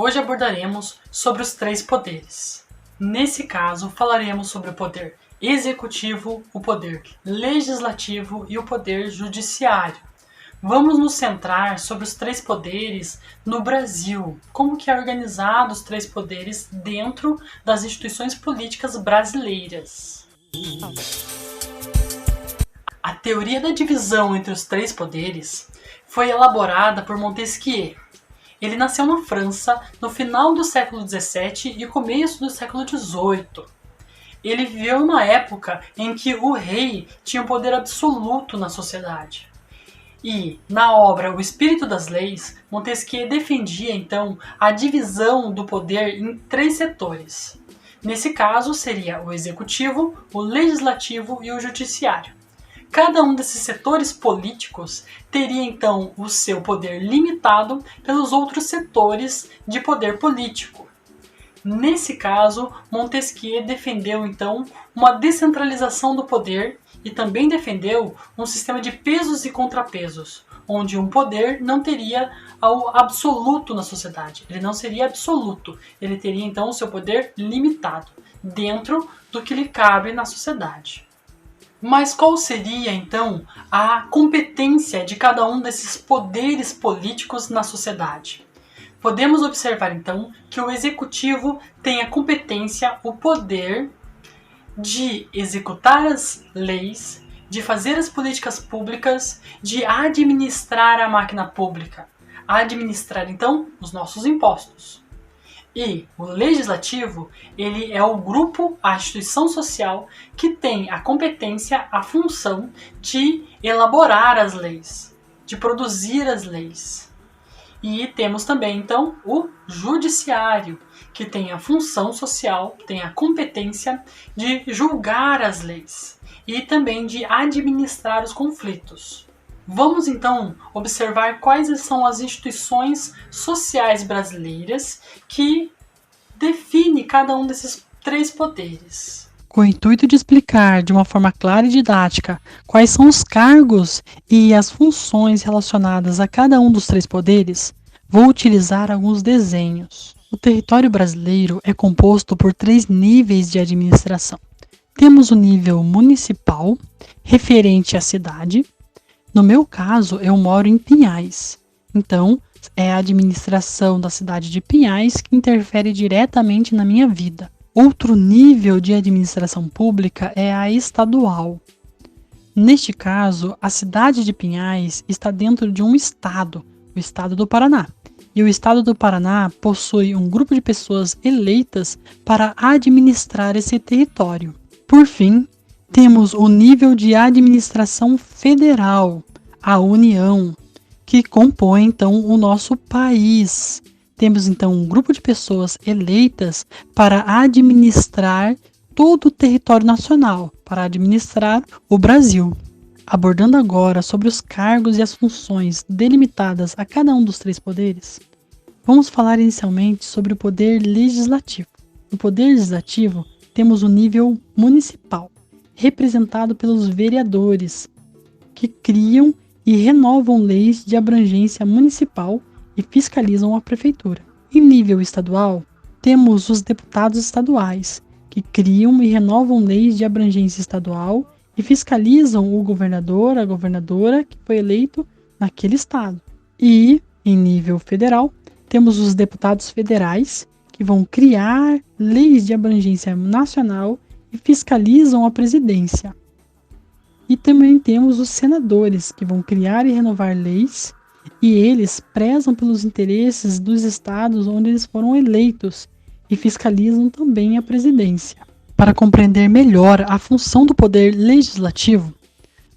Hoje abordaremos sobre os três poderes. Nesse caso, falaremos sobre o poder executivo, o poder legislativo e o poder judiciário. Vamos nos centrar sobre os três poderes no Brasil, como que é organizado os três poderes dentro das instituições políticas brasileiras. A teoria da divisão entre os três poderes foi elaborada por Montesquieu. Ele nasceu na França no final do século XVII e começo do século XVIII. Ele viveu numa época em que o rei tinha um poder absoluto na sociedade. E, na obra O Espírito das Leis, Montesquieu defendia, então, a divisão do poder em três setores. Nesse caso, seria o executivo, o legislativo e o judiciário. Cada um desses setores políticos teria, então, o seu poder limitado pelos outros setores de poder político. Nesse caso, Montesquieu defendeu, então, uma descentralização do poder e também defendeu um sistema de pesos e contrapesos, onde um poder não teria o absoluto na sociedade. Ele não seria absoluto, ele teria, então, o seu poder limitado, dentro do que lhe cabe na sociedade. Mas qual seria, então, a competência de cada um desses poderes políticos na sociedade? Podemos observar, então, que o executivo tem a competência, o poder de executar as leis, de fazer as políticas públicas, de administrar a máquina pública, administrar, então, os nossos impostos. E o legislativo, ele é o grupo, a instituição social que tem a competência, a função de elaborar as leis, de produzir as leis. E temos também, então, o judiciário, que tem a função social, tem a competência de julgar as leis e também de administrar os conflitos. Vamos, então, observar quais são as instituições sociais brasileiras que definem cada um desses três poderes. Com o intuito de explicar de uma forma clara e didática quais são os cargos e as funções relacionadas a cada um dos três poderes, vou utilizar alguns desenhos. O território brasileiro é composto por três níveis de administração. Temos o nível municipal, referente à cidade. No meu caso, eu moro em Pinhais, então é a administração da cidade de Pinhais que interfere diretamente na minha vida. Outro nível de administração pública é a estadual. Neste caso, a cidade de Pinhais está dentro de um estado, o estado do Paraná. E o estado do Paraná possui um grupo de pessoas eleitas para administrar esse território. Por fim, temos o nível de administração federal, a União, que compõe então o nosso país. Temos então um grupo de pessoas eleitas para administrar todo o território nacional, para administrar o Brasil. Abordando agora sobre os cargos e as funções delimitadas a cada um dos três poderes, vamos falar inicialmente sobre o poder legislativo. No poder legislativo, temos o nível municipal, representado pelos vereadores, que criam e renovam leis de abrangência municipal e fiscalizam a prefeitura. Em nível estadual, temos os deputados estaduais, que criam e renovam leis de abrangência estadual e fiscalizam o governador, a governadora que foi eleito naquele estado. E, em nível federal, temos os deputados federais, que vão criar leis de abrangência nacional e fiscalizam a presidência. E também temos os senadores, que vão criar e renovar leis, e eles prezam pelos interesses dos estados onde eles foram eleitos e fiscalizam também a presidência. Para compreender melhor a função do poder legislativo,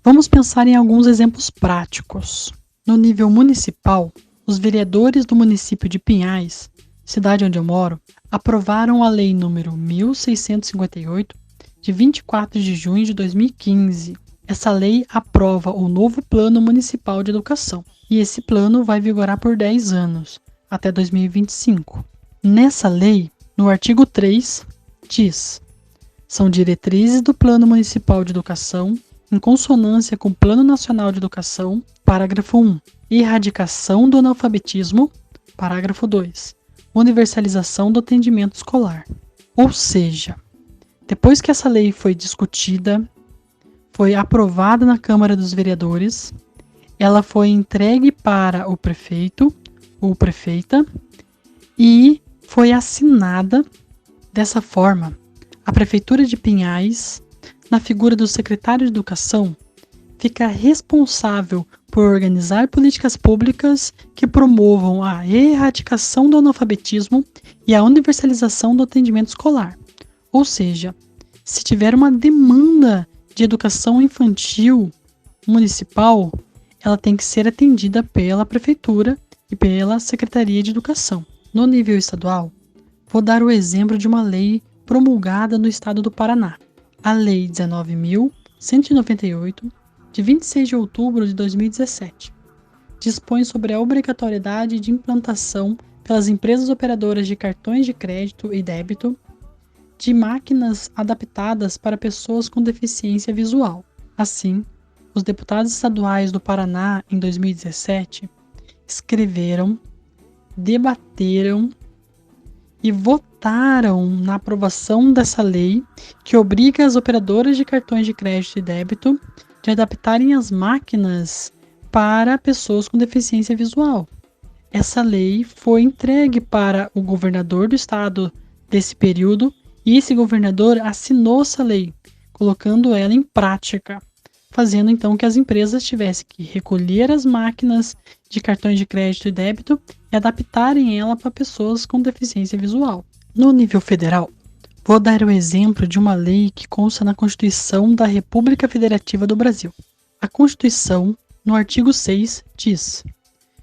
vamos pensar em alguns exemplos práticos. No nível municipal, os vereadores do município de Pinhais, cidade onde eu moro, aprovaram a Lei número 1658, de 24 de junho de 2015. Essa lei aprova o novo Plano Municipal de Educação, e esse plano vai vigorar por 10 anos, até 2025. Nessa lei, no artigo 3, diz: são diretrizes do Plano Municipal de Educação, em consonância com o Plano Nacional de Educação, parágrafo 1, erradicação do analfabetismo, parágrafo 2, universalização do atendimento escolar. Ou seja, depois que essa lei foi discutida, foi aprovada na Câmara dos Vereadores, ela foi entregue para o prefeito ou prefeita e foi assinada. Dessa forma, a Prefeitura de Pinhais, na figura do secretário de Educação, fica responsável por organizar políticas públicas que promovam a erradicação do analfabetismo e a universalização do atendimento escolar. Ou seja, se tiver uma demanda de educação infantil municipal, ela tem que ser atendida pela Prefeitura e pela Secretaria de Educação. No nível estadual, vou dar o exemplo de uma lei promulgada no estado do Paraná. A Lei 19.198, de 26 de outubro de 2017, dispõe sobre a obrigatoriedade de implantação pelas empresas operadoras de cartões de crédito e débito de máquinas adaptadas para pessoas com deficiência visual. Assim, os deputados estaduais do Paraná, em 2017, escreveram, debateram e votaram na aprovação dessa lei que obriga as operadoras de cartões de crédito e débito de adaptarem as máquinas para pessoas com deficiência visual. Essa lei foi entregue para o governador do estado desse período e esse governador assinou essa lei, colocando ela em prática, fazendo então que as empresas tivessem que recolher as máquinas de cartões de crédito e débito e adaptarem ela para pessoas com deficiência visual. No nível federal, vou dar o exemplo de uma lei que consta na Constituição da República Federativa do Brasil. A Constituição, no artigo 6, diz: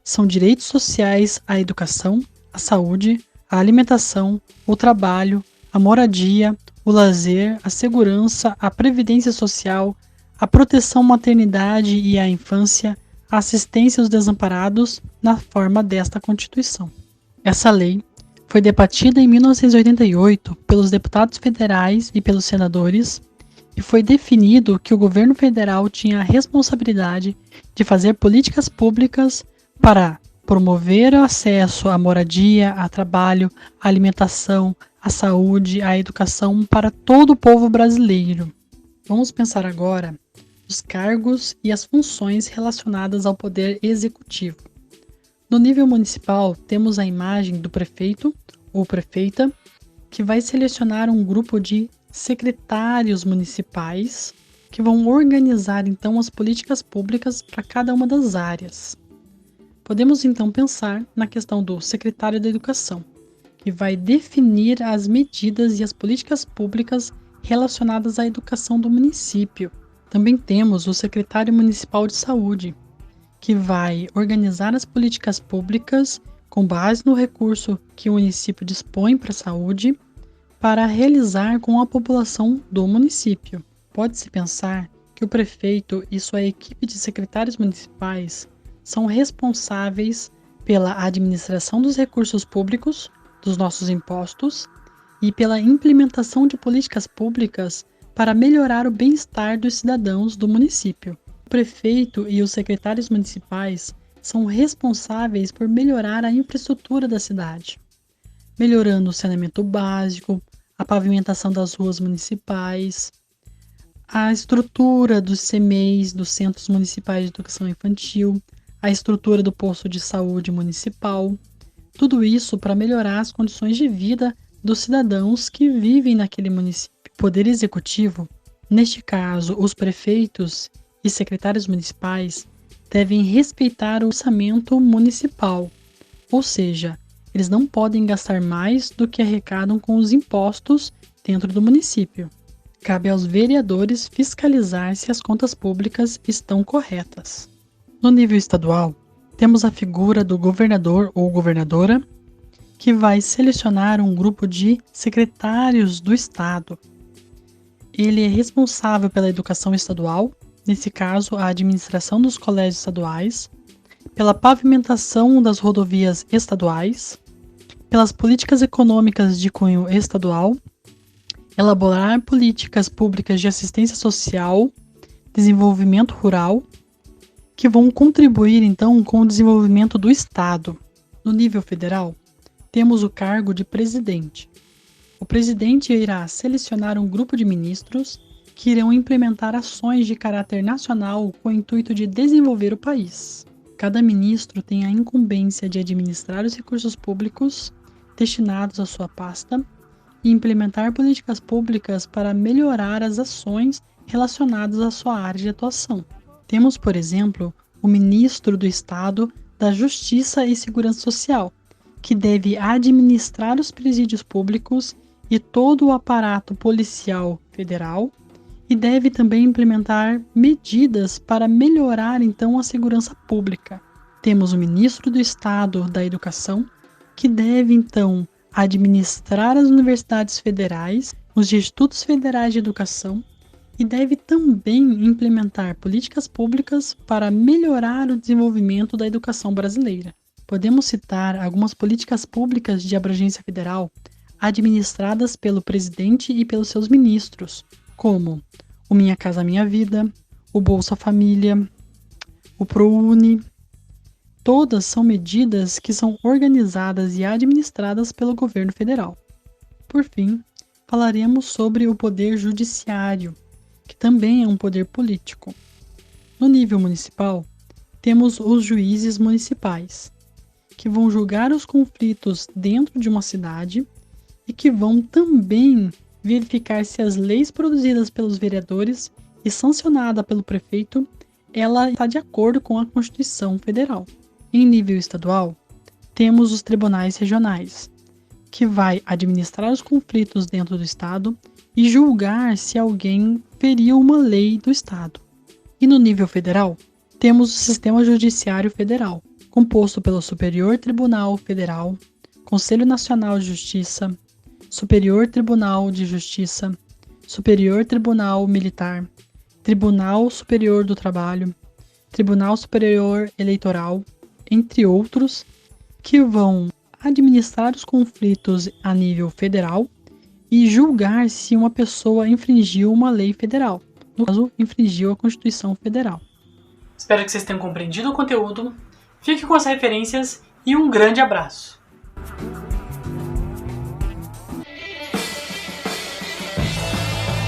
são direitos sociais a educação, a saúde, a alimentação, o trabalho, a moradia, o lazer, a segurança, a previdência social, a proteção à maternidade e à infância, a assistência aos desamparados na forma desta Constituição. Essa lei foi debatida em 1988 pelos deputados federais e pelos senadores e foi definido que o governo federal tinha a responsabilidade de fazer políticas públicas para promover o acesso à moradia, a trabalho, à alimentação, à saúde, à educação para todo o povo brasileiro. Vamos pensar agora os cargos e as funções relacionadas ao poder executivo. No nível municipal, temos a imagem do prefeito ou prefeita, que vai selecionar um grupo de secretários municipais que vão organizar então as políticas públicas para cada uma das áreas. Podemos então pensar na questão do secretário da Educação, que vai definir as medidas e as políticas públicas relacionadas à educação do município. Também temos o secretário municipal de Saúde, que vai organizar as políticas públicas com base no recurso que o município dispõe para a saúde, para realizar com a população do município. Pode-se pensar que o prefeito e sua equipe de secretários municipais são responsáveis pela administração dos recursos públicos, dos nossos impostos, e pela implementação de políticas públicas para melhorar o bem-estar dos cidadãos do município. O prefeito e os secretários municipais são responsáveis por melhorar a infraestrutura da cidade, melhorando o saneamento básico, a pavimentação das ruas municipais, a estrutura dos CMEs, dos Centros Municipais de Educação Infantil, a estrutura do posto de saúde municipal, tudo isso para melhorar as condições de vida dos cidadãos que vivem naquele município. O Poder Executivo, neste caso os prefeitos e secretários municipais, devem respeitar o orçamento municipal, ou seja, eles não podem gastar mais do que arrecadam com os impostos dentro do município. Cabe aos vereadores fiscalizar se as contas públicas estão corretas. No nível estadual, temos a figura do governador ou governadora, que vai selecionar um grupo de secretários do estado. Ele é responsável pela educação estadual, nesse caso a administração dos colégios estaduais, pela pavimentação das rodovias estaduais, pelas políticas econômicas de cunho estadual, elaborar políticas públicas de assistência social, desenvolvimento rural, que vão contribuir então com o desenvolvimento do Estado. No nível federal, temos o cargo de presidente. O presidente irá selecionar um grupo de ministros que irão implementar ações de caráter nacional com o intuito de desenvolver o país. Cada ministro tem a incumbência de administrar os recursos públicos destinados à sua pasta e implementar políticas públicas para melhorar as ações relacionadas à sua área de atuação. Temos, por exemplo, o ministro do Estado da Justiça e Segurança Social, que deve administrar os presídios públicos e todo o aparato policial federal e deve também implementar medidas para melhorar então a segurança pública. Temos o ministro do Estado da Educação, que deve então administrar as universidades federais, os institutos federais de educação e deve também implementar políticas públicas para melhorar o desenvolvimento da educação brasileira. Podemos citar algumas políticas públicas de abrangência federal administradas pelo presidente e pelos seus ministros, como o Minha Casa Minha Vida, o Bolsa Família, o ProUni. Todas são medidas que são organizadas e administradas pelo governo federal. Por fim, falaremos sobre o poder judiciário, que também é um poder político. No nível municipal, temos os juízes municipais, que vão julgar os conflitos dentro de uma cidade e que vão também verificar se as leis produzidas pelos vereadores e sancionada pelo prefeito, ela está de acordo com a Constituição Federal. Em nível estadual, temos os tribunais regionais, que vai administrar os conflitos dentro do estado e julgar se alguém feriu uma lei do estado. E no nível federal, temos o Sistema Judiciário Federal, composto pelo Superior Tribunal Federal, Conselho Nacional de Justiça, Superior Tribunal de Justiça, Superior Tribunal Militar, Tribunal Superior do Trabalho, Tribunal Superior Eleitoral, entre outros, que vão administrar os conflitos a nível federal e julgar se uma pessoa infringiu uma lei federal, no caso, infringiu a Constituição Federal. Espero que vocês tenham compreendido o conteúdo. Fique com as referências e um grande abraço!